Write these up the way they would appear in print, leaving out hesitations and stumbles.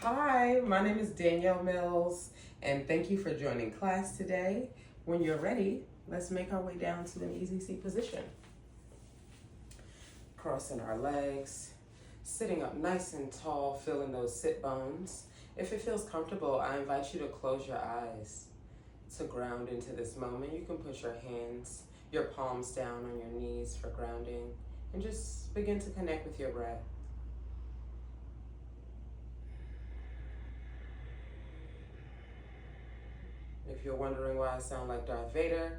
Hi, my name is Danielle Mills, and thank you for joining class today. When you're ready, let's make our way down to an easy seat position. Crossing our legs, sitting up nice and tall, feeling those sit bones. If it feels comfortable, I invite you to close your eyes to ground into this moment. You can put your hands, your palms down on your knees for grounding, and just begin to connect with your breath. If you're wondering why I sound like Darth Vader,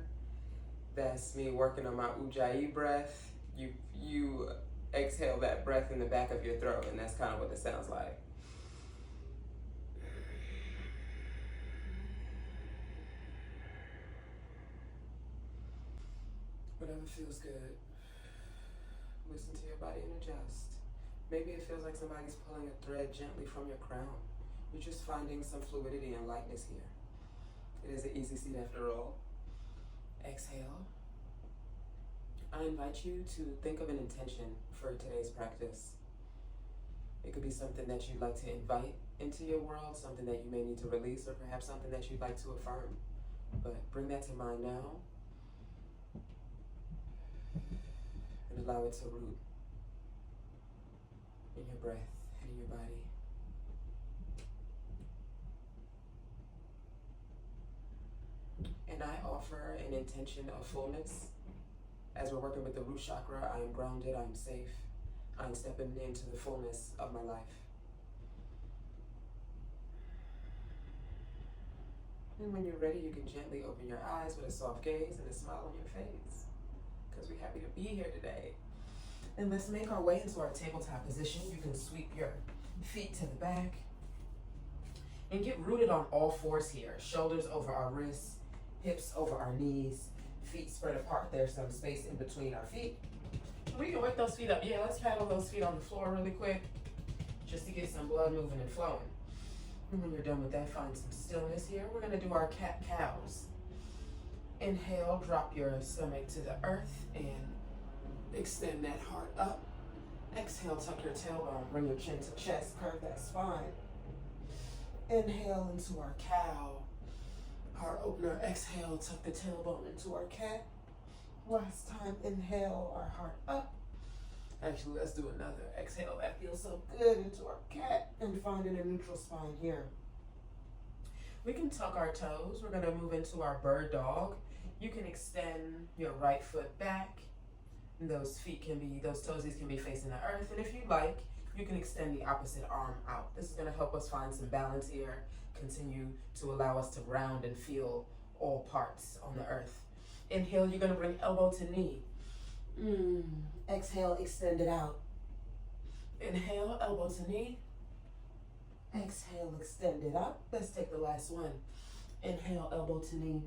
that's me working on my Ujjayi breath. You exhale that breath in the back of your throat, and that's kind of what it sounds like. Whatever feels good. Listen to your body and adjust. Maybe it feels like somebody's pulling a thread gently from your crown. You're just finding some fluidity and lightness here. It is an easy seat after all. Exhale. I invite you to think of an intention for today's practice. It could be something that you'd like to invite into your world, something that you may need to release, or perhaps something that you'd like to affirm. But bring that to mind now and allow it to root in your breath and in your body. And I offer an intention of fullness. As we're working with the root chakra, I am grounded, I am safe. I am stepping into the fullness of my life. And when you're ready, you can gently open your eyes with a soft gaze and a smile on your face, because we're happy to be here today. And let's make our way into our tabletop position. You can sweep your feet to the back and get rooted on all fours here. Shoulders over our wrists, hips over our knees, feet spread apart. There's some space in between our feet. We can wake those feet up. Yeah, let's paddle those feet on the floor really quick, just to get some blood moving and flowing. And when you're done with that, find some stillness here. We're gonna do our cat-cows. Inhale, drop your stomach to the earth and extend that heart up. Exhale, tuck your tailbone, bring your chin to chest, curve that spine. Inhale into our cow. Heart opener, exhale, tuck the tailbone into our cat. Last time, inhale, our heart up. Actually, let's do another. Exhale, that feels so good, into our cat, and finding a neutral spine here. We can tuck our toes. We're gonna move into our bird dog. You can extend your right foot back. Those toesies can be facing the earth. And if you like, you can extend the opposite arm out. This is gonna help us find some balance here, continue to allow us to ground and feel all parts on the earth. Inhale, you're gonna bring elbow to knee. Exhale, extend it out. Inhale, elbow to knee. Exhale, extend it up. Let's take the last one. Inhale, elbow to knee.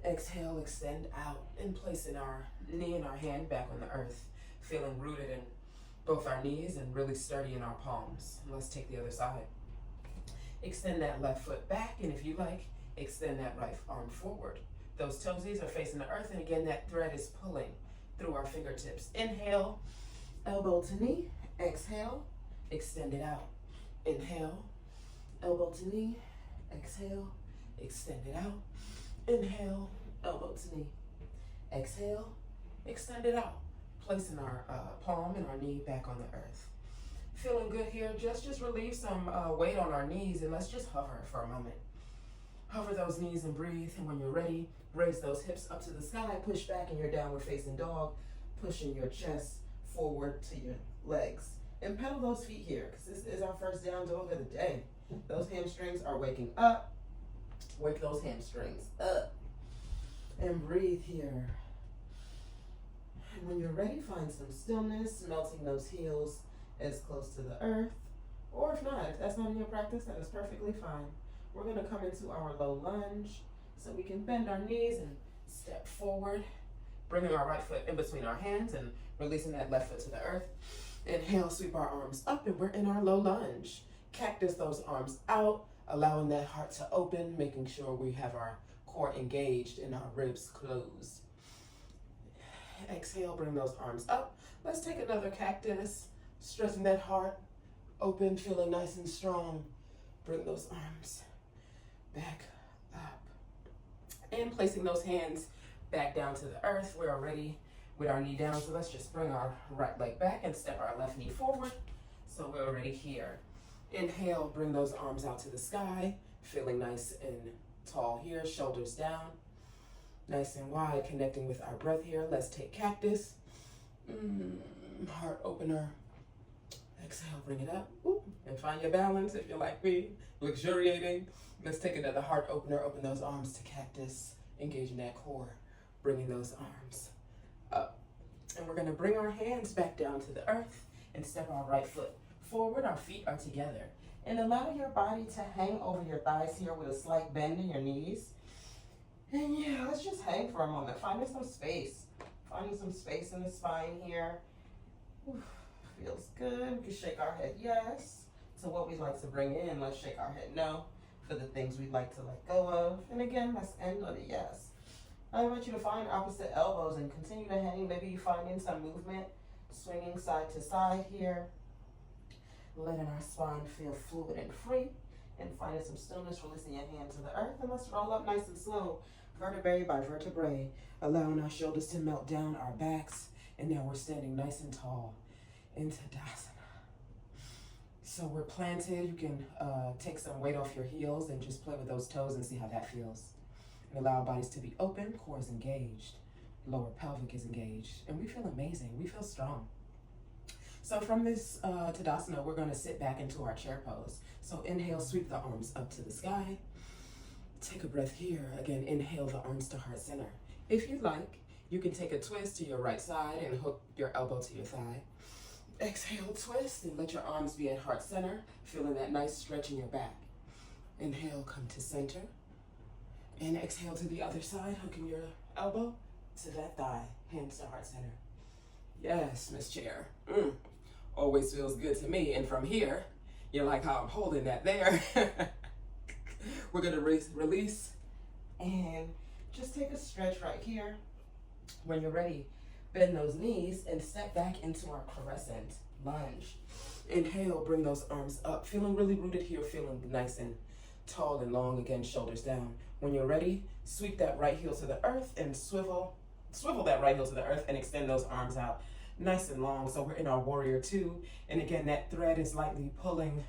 Exhale, extend out, and placing our knee and our hand back on the earth, feeling rooted in both our knees and really sturdy in our palms. And let's take the other side. Extend that left foot back, and if you like, extend that right arm forward. Those toesies are facing the earth, and again, that thread is pulling through our fingertips. Inhale, elbow to knee. Exhale, extend it out. Inhale, elbow to knee. Exhale, extend it out. Inhale, elbow to knee. Exhale, extend it out. Placing our palm and our knee back on the earth. Feeling good here. Just relieve some weight on our knees, and let's just hover for a moment. Hover those knees and breathe. And when you're ready, raise those hips up to the sky. Push back in your downward facing dog. Pushing your chest forward to your legs. And pedal those feet here, because this is our first down dog of the day. Those hamstrings are waking up. Wake those hamstrings up. And breathe here. And when you're ready, find some stillness, melting those heels as close to the earth. Or if not, if that's not in your practice, that is perfectly fine. We're gonna come into our low lunge so we can bend our knees and step forward, bringing our right foot in between our hands and releasing that left foot to the earth. Inhale, sweep our arms up, and we're in our low lunge. Cactus those arms out, allowing that heart to open, making sure we have our core engaged and our ribs closed. Exhale, bring those arms up. Let's take another cactus, stretching that heart, Open, feeling nice and strong. Bring those arms back up. And placing those hands back down to the earth. We're already with our knee down, so let's just bring our right leg back and step our left knee forward. So we're already here. Inhale, bring those arms out to the sky, feeling nice and tall here, shoulders down, nice and wide, connecting with our breath here. Let's take cactus. Heart opener. Exhale, bring it up. And find your balance if you're like me, luxuriating. Let's take another heart opener. Open those arms to cactus, engaging that core, bringing those arms up. And we're gonna bring our hands back down to the earth and step our right foot forward. Our feet are together. And allow your body to hang over your thighs here with a slight bend in your knees. And yeah, let's just hang for a moment. Finding some space. Finding some space in the spine here. Feels good. We can shake our head yes to what we'd like to bring in. Let's shake our head no for the things we'd like to let go of. And again, let's end on a yes. I invite you to find opposite elbows and continue to hang. Maybe you find in some movement, swinging side to side here. Letting our spine feel fluid and free. And finding some stillness, releasing your hand to the earth. And let's roll up nice and slow, vertebrae by vertebrae. Allowing our shoulders to melt down our backs. And now we're standing nice and tall into Tadasana. So we're planted. You can take some weight off your heels and just play with those toes and see how that feels. And allow our bodies to be open, core is engaged, lower pelvic is engaged, and we feel amazing. We feel strong. So from this Tadasana, we're going to sit back into our chair pose. So inhale, sweep the arms up to the sky. Take a breath here. Again, inhale the arms to heart center. If you'd like, you can take a twist to your right side and hook your elbow to your thigh. Exhale, twist, and let your arms be at heart center, feeling that nice stretch in your back. Inhale, come to center. And exhale to the other side, hooking your elbow to that thigh, hands to heart center. Yes, Miss Chair. Always feels good to me. And from here, you like how I'm holding that there. We're gonna release and just take a stretch right here. When you're ready, bend those knees and step back into our crescent lunge. Inhale, bring those arms up. Feeling really rooted here, feeling nice and tall and long. Again, shoulders down. When you're ready, sweep that right heel to the earth and swivel that right heel to the earth and extend those arms out nice and long. So we're in our warrior two. And again, that thread is lightly pulling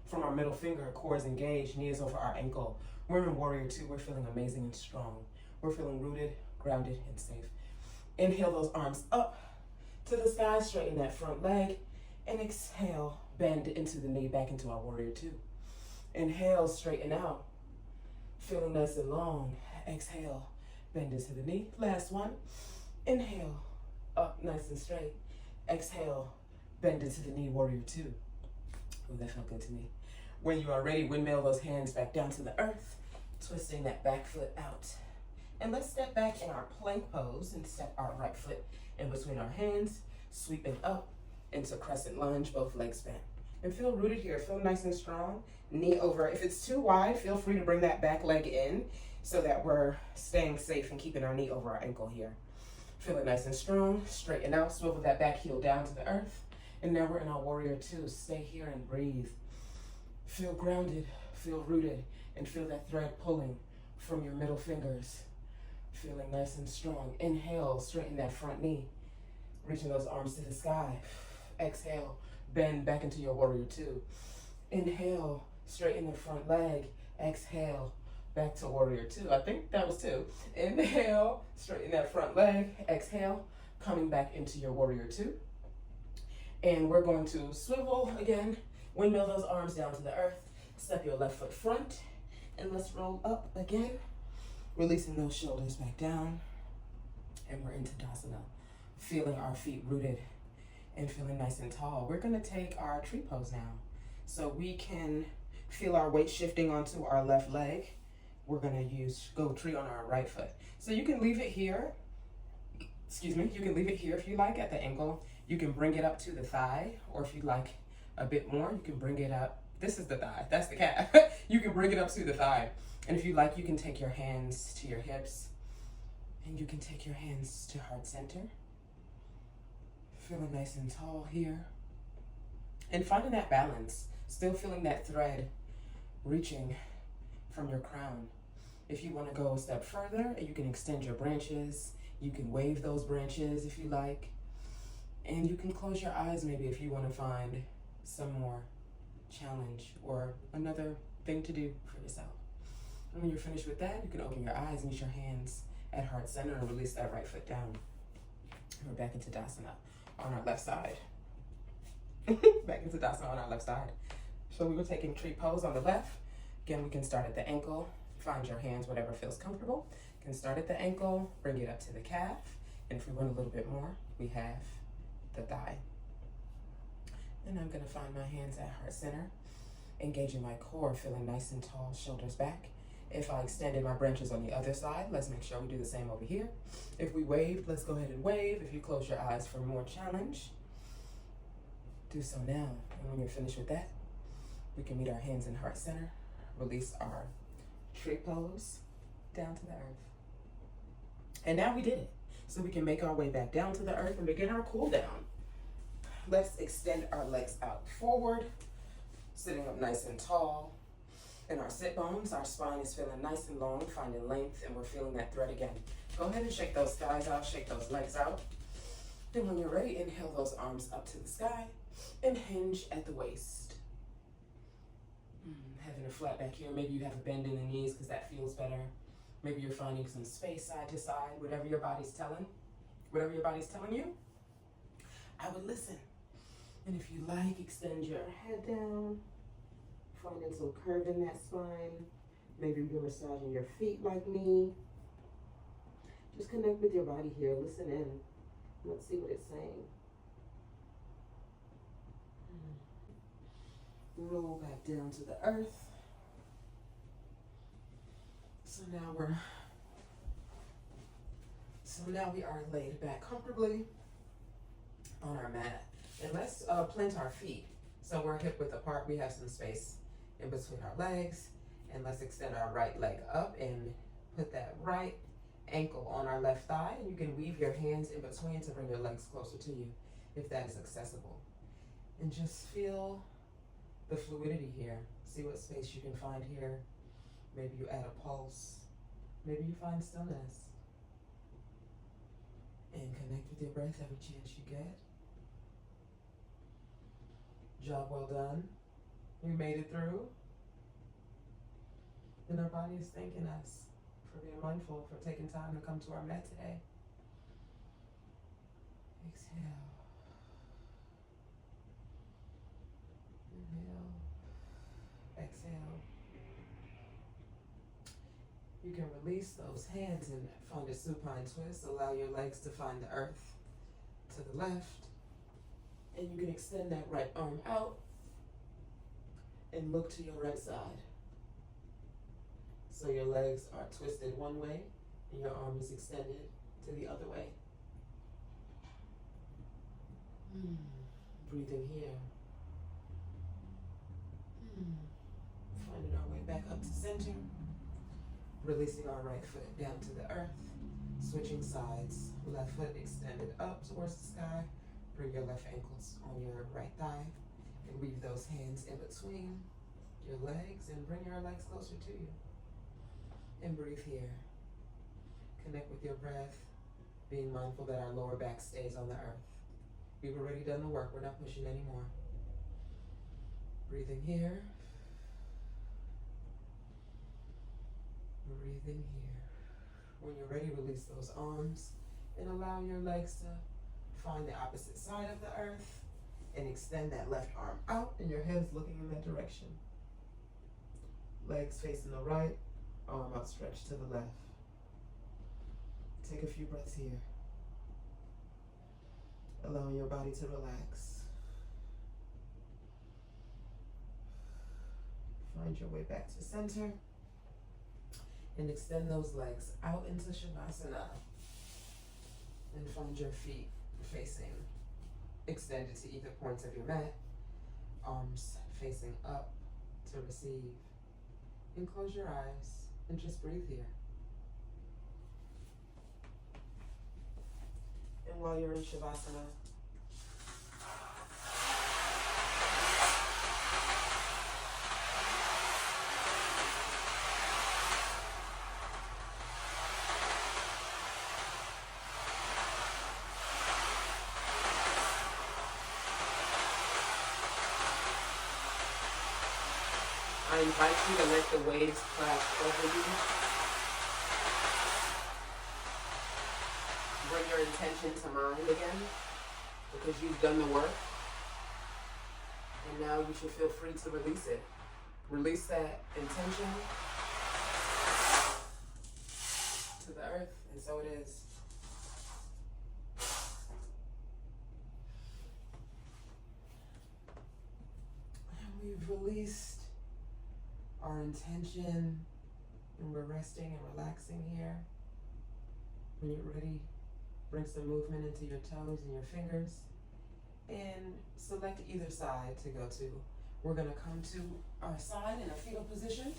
from our middle finger, core is engaged, knee is over our ankle. We're in warrior two. We're feeling amazing and strong. We're feeling rooted, grounded, and safe. Inhale those arms up to the sky, straighten that front leg, and exhale, bend into the knee, back into our warrior two. Inhale, straighten out, feeling nice and long. Exhale, bend into the knee. Last one. Inhale, up nice and straight. Exhale, bend into the knee, warrior two. Oh, that felt good to me. When you are ready, windmill those hands back down to the earth, twisting that back foot out. And let's step back in our plank pose and step our right foot in between our hands, sweeping up into crescent lunge, both legs bent. And feel rooted here, feel nice and strong. Knee over. If it's too wide, feel free to bring that back leg in so that we're staying safe and keeping our knee over our ankle here. Feeling nice and strong, straighten out, swivel that back heel down to the earth. And now we're in our warrior two. Stay here and breathe. Feel grounded, feel rooted, and feel that thread pulling from your middle fingers. Feeling nice and strong. Inhale, straighten that front knee. Reaching those arms to the sky. Exhale, bend back into your warrior two. Inhale, straighten the front leg. Exhale, back to warrior two. I think that was two. Inhale, straighten that front leg. Exhale, coming back into your warrior two. And we're going to swivel again. Windmill those arms down to the earth. Step your left foot front. And let's roll up again. Releasing those shoulders back down. And we're into Tadasana. Feeling our feet rooted and feeling nice and tall. We're going to take our tree pose now. So we can feel our weight shifting onto our left leg. We're going to use go tree on our right foot. So you can leave it here. Excuse me. You can leave it here if you like at the ankle. You can bring it up to the thigh, or if you like a bit more, you can bring it up. This is the thigh. That's the calf. You can bring it up to the thigh. And if you like, you can take your hands to your hips. And you can take your hands to heart center. Feeling nice and tall here. And finding that balance, still feeling that thread reaching from your crown. If you want to go a step further, you can extend your branches. You can wave those branches if you like. And you can close your eyes maybe if you want to find some more challenge or another thing to do for yourself. And when you're finished with that, you can open your eyes, meet your hands at heart center, and release that right foot down. We're back into Dasana on our left side. Back into Dasana on our left side. So we were taking tree pose on the left. Again, we can start at the ankle. Find your hands, whatever feels comfortable. You can start at the ankle, bring it up to the calf. And if we want a little bit more, we have the thigh. And I'm gonna find my hands at heart center, engaging my core, feeling nice and tall, shoulders back. If I extended my branches on the other side, let's make sure we do the same over here. If we waved, let's go ahead and wave. If you close your eyes for more challenge, do so now. And when you're finished with that, we can meet our hands in heart center, release our tree pose down to the earth. And now we did it. So we can make our way back down to the earth and begin our cool down. Let's extend our legs out forward, sitting up nice and tall. In our sit bones, our spine is feeling nice and long, finding length, and we're feeling that thread again. Go ahead and shake those thighs out, shake those legs out. Then when you're ready, inhale those arms up to the sky and hinge at the waist. Having a flat back here, maybe you have a bend in the knees because that feels better. Maybe you're finding some space side to side, whatever your body's telling you, I would listen. And if you like, extend your head down, finding some curve in that spine. Maybe you're massaging your feet like me. Just connect with your body here, listen in. Let's see what it's saying. Roll back down to the earth. So now we are laid back comfortably on our mat. And let's plant our feet. So we're hip width apart. We have some space in between our legs. And let's extend our right leg up and put that right ankle on our left thigh. And you can weave your hands in between to bring your legs closer to you if that is accessible. And just feel the fluidity here. See what space you can find here. Maybe you add a pulse. Maybe you find stillness. And connect with your breath every chance you get. Job well done. We made it through. And our body is thanking us for being mindful, for taking time to come to our mat today. Exhale. Inhale. Exhale. You can release those hands and find a supine twist. Allow your legs to find the earth to the left. And you can extend that right arm out and look to your right side. So your legs are twisted one way and your arm is extended to the other way. Breathing here. Finding our way back up to center. Releasing our right foot down to the earth. Switching sides. Left foot extended up towards the sky. Bring your left ankles on your right thigh. And weave those hands in between your legs and bring your legs closer to you. And breathe here. Connect with your breath, being mindful that our lower back stays on the earth. We've already done the work, we're not pushing anymore. Breathing here. Breathing here. When you're ready, release those arms and allow your legs to find the opposite side of the earth and extend that left arm out and your head is looking in that direction. Legs facing the right, arm outstretched to the left. Take a few breaths here. Allowing your body to relax. Find your way back to center. And extend those legs out into Shavasana. And find your feet facing, extended to either points of your mat. Arms facing up to receive. And close your eyes and just breathe here. And while you're in Shavasana, I invite you to let the waves crash over you. Bring your intention to mind again, because you've done the work. And now you should feel free to release it. Release that intention to the earth, and so it is. And we've released our intention, and we're resting and relaxing here. When you're ready, bring some movement into your toes and your fingers, and select either side to go to. We're gonna come to our side in a fetal position.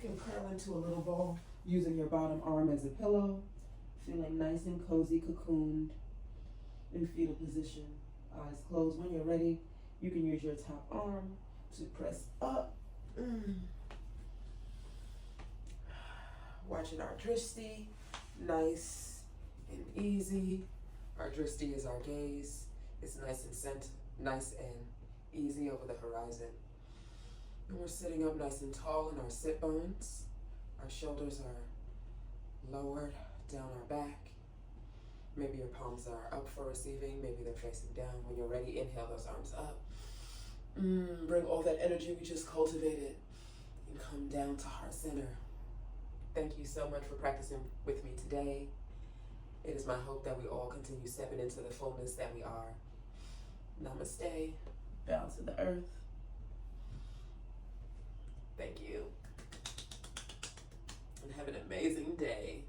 You can curl into a little ball using your bottom arm as a pillow, feeling nice and cozy, cocooned in fetal position. Eyes closed. When you're ready, you can use your top arm to press up. Watching our drishti, nice and easy. Our drishti is our gaze. It's nice and easy over the horizon. And we're sitting up nice and tall in our sit bones. Our shoulders are lowered down our back. Maybe your palms are up for receiving. Maybe they're facing down. When you're ready, inhale those arms up. Bring all that energy we just cultivated and come down to heart center. Thank you so much for practicing with me today. It is my hope that we all continue stepping into the fullness that we are. Namaste. Bow to the earth. Thank you. And have an amazing day.